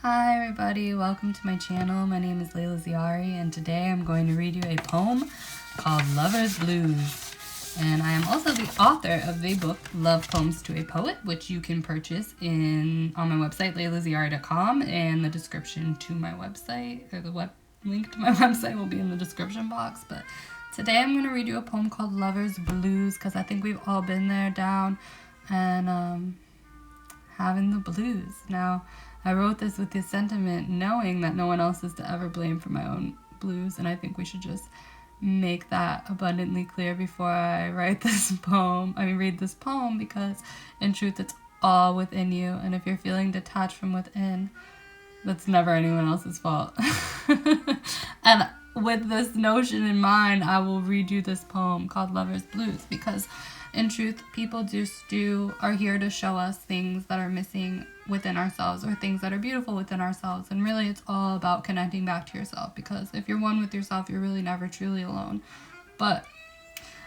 Hi everybody, welcome to my channel. My name is Leila Ziari and today I'm going to read you a poem called Lover's Blues. And I am also the author of the book Love Poems to a Poet, which you can purchase on my website leilaziari.com, and the description to my website, or the link to my website will be in the description box. But today I'm going to read you a poem called Lover's Blues because I think we've all been there, down and having the blues. Now, I wrote this with this sentiment knowing that no one else is to ever blame for my own blues, and I think we should just make that abundantly clear before I read this poem, because in truth it's all within you, and if you're feeling detached from within, that's never anyone else's fault. And with this notion in mind, I will read you this poem called Lover's Blues, because in truth, people are here to show us things that are missing within ourselves or things that are beautiful within ourselves. And really, it's all about connecting back to yourself, because if you're one with yourself, you're really never truly alone. But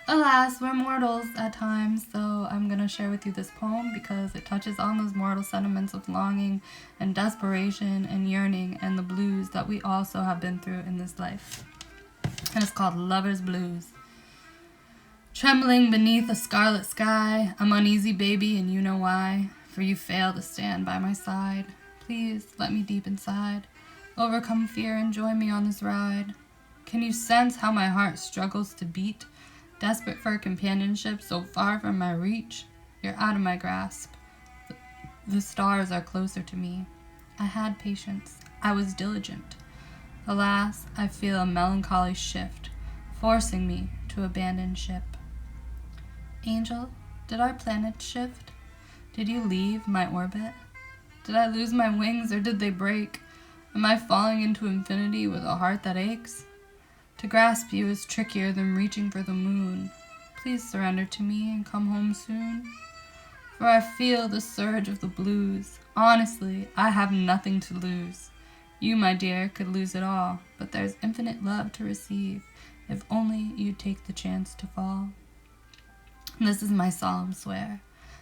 alas, we're mortals at times, so I'm going to share with you this poem because it touches on those mortal sentiments of longing and desperation and yearning and the blues that we also have been through in this life. And it's called Lover's Blues. Trembling beneath a scarlet sky, I'm uneasy, baby, and you know why. For you fail to stand by my side. Please let me deep inside. Overcome fear and join me on this ride. Can you sense how my heart struggles to beat? Desperate for companionship so far from my reach. You're out of my grasp. The stars are closer to me. I had patience. I was diligent. Alas, I feel a melancholy shift, forcing me to abandon ship. Angel, did our planet shift? Did you leave my orbit? Did I lose my wings or did they break? Am I falling into infinity with a heart that aches? To grasp you is trickier than reaching for the moon. Please surrender to me and come home soon. For I feel the surge of the blues. Honestly, I have nothing to lose. You, my dear, could lose it all, but there's infinite love to receive if only you take the chance to fall. This is my solemn swear,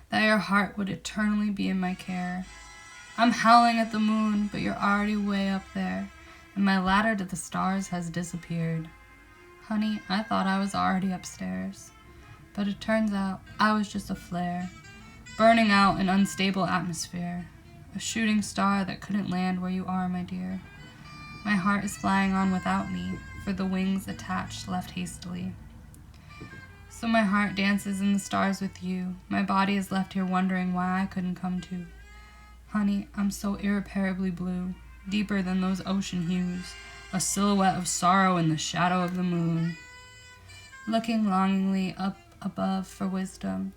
that your heart would eternally be in my care. I'm howling at the moon, but you're already way up there, and my ladder to the stars has disappeared. Honey, I thought I was already upstairs, but it turns out I was just a flare, burning out an unstable atmosphere, a shooting star that couldn't land where you are, my dear. My heart is flying on without me, for the wings attached left hastily. So my heart dances in the stars with you. My body is left here wondering why I couldn't come to. Honey, I'm so irreparably blue, deeper than those ocean hues, a silhouette of sorrow in the shadow of the moon. Looking longingly up above for wisdom,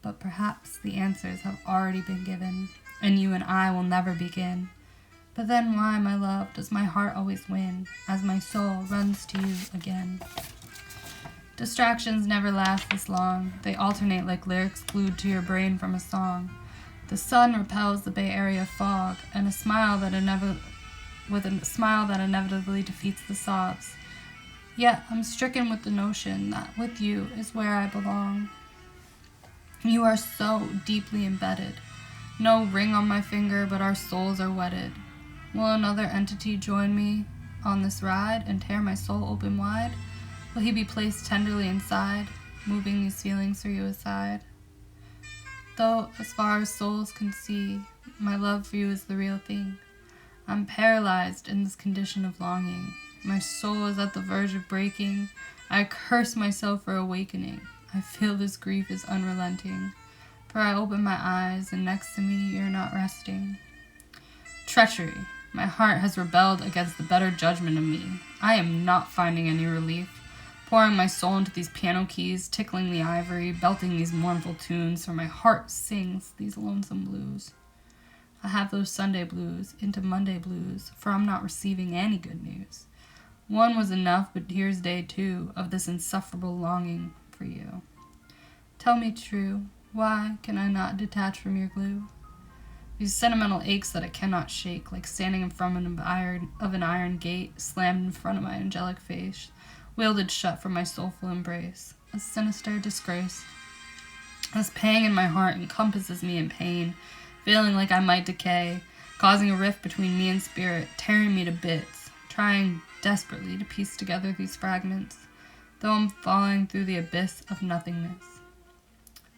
but perhaps the answers have already been given, and you and I will never begin. But then why, my love, does my heart always win, as my soul runs to you again? Distractions never last this long. They alternate like lyrics glued to your brain from a song. The sun repels the Bay Area fog, and a smile that inevitably defeats the sobs. Yet I'm stricken with the notion that with you is where I belong. You are so deeply embedded. No ring on my finger, but our souls are wedded. Will another entity join me on this ride and tear my soul open wide? Will he be placed tenderly inside, moving these feelings for you aside? Though, as far as souls can see, my love for you is the real thing. I'm paralyzed in this condition of longing. My soul is at the verge of breaking. I curse myself for awakening. I feel this grief is unrelenting. For I open my eyes, and next to me you're not resting. Treachery. My heart has rebelled against the better judgment of me. I am not finding any relief. Pouring my soul into these piano keys, tickling the ivory, belting these mournful tunes, for my heart sings these lonesome blues. I have those Sunday blues into Monday blues, for I'm not receiving any good news. One was enough, but here's day 2 of this insufferable longing for you. Tell me true, why can I not detach from your glue? These sentimental aches that I cannot shake, like standing in front of an iron gate, slammed in front of my angelic face, wielded shut from my soulful embrace, a sinister disgrace. This pang in my heart encompasses me in pain, feeling like I might decay, causing a rift between me and spirit, tearing me to bits, trying desperately to piece together these fragments, though I'm falling through the abyss of nothingness.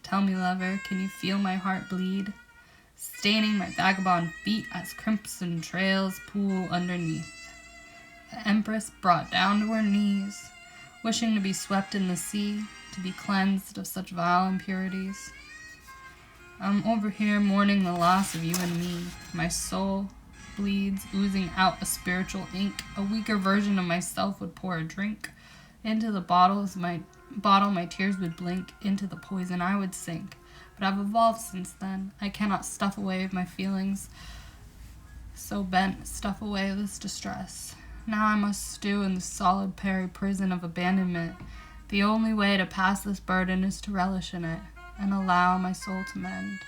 Tell me, lover, can you feel my heart bleed, staining my vagabond feet as crimson trails pool underneath? The Empress brought down to her knees, wishing to be swept in the sea, to be cleansed of such vile impurities. I'm over here mourning the loss of you and me. My soul bleeds, oozing out a spiritual ink. A weaker version of myself would pour a drink into the bottle my tears would blink, into the poison I would sink. But I've evolved since then. I cannot stuff away my feelings, so bent, stuff away this distress. Now I must stew in the solitary prison of abandonment. The only way to pass this burden is to relish in it, and allow my soul to mend.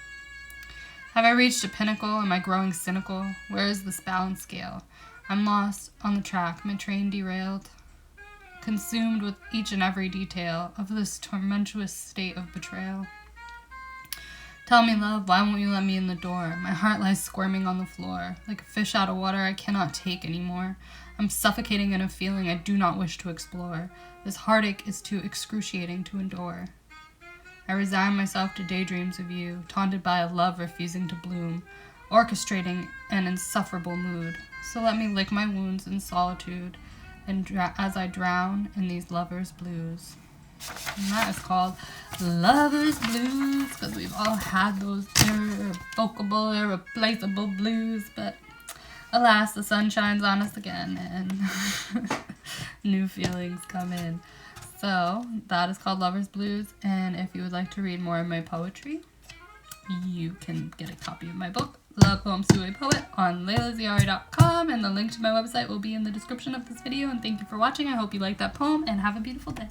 Have I reached a pinnacle? Am I growing cynical? Where is this balance scale? I'm lost on the track, my train derailed, consumed with each and every detail of this tumultuous state of betrayal. Tell me, love, why won't you let me in the door? My heart lies squirming on the floor. Like a fish out of water I cannot take anymore. I'm suffocating in a feeling I do not wish to explore. This heartache is too excruciating to endure. I resign myself to daydreams of you, taunted by a love refusing to bloom, orchestrating an insufferable mood. So let me lick my wounds in solitude, and as I drown in these lovers' blues. And that is called Lovers Blues, because we've all had those irrevocable, irreplaceable blues, but alas, the sun shines on us again, and new feelings come in. So, that is called Lovers Blues, and if you would like to read more of my poetry, you can get a copy of my book, Love Poems to a Poet, on leilaziari.com, and the link to my website will be in the description of this video, and thank you for watching. I hope you liked that poem, and have a beautiful day.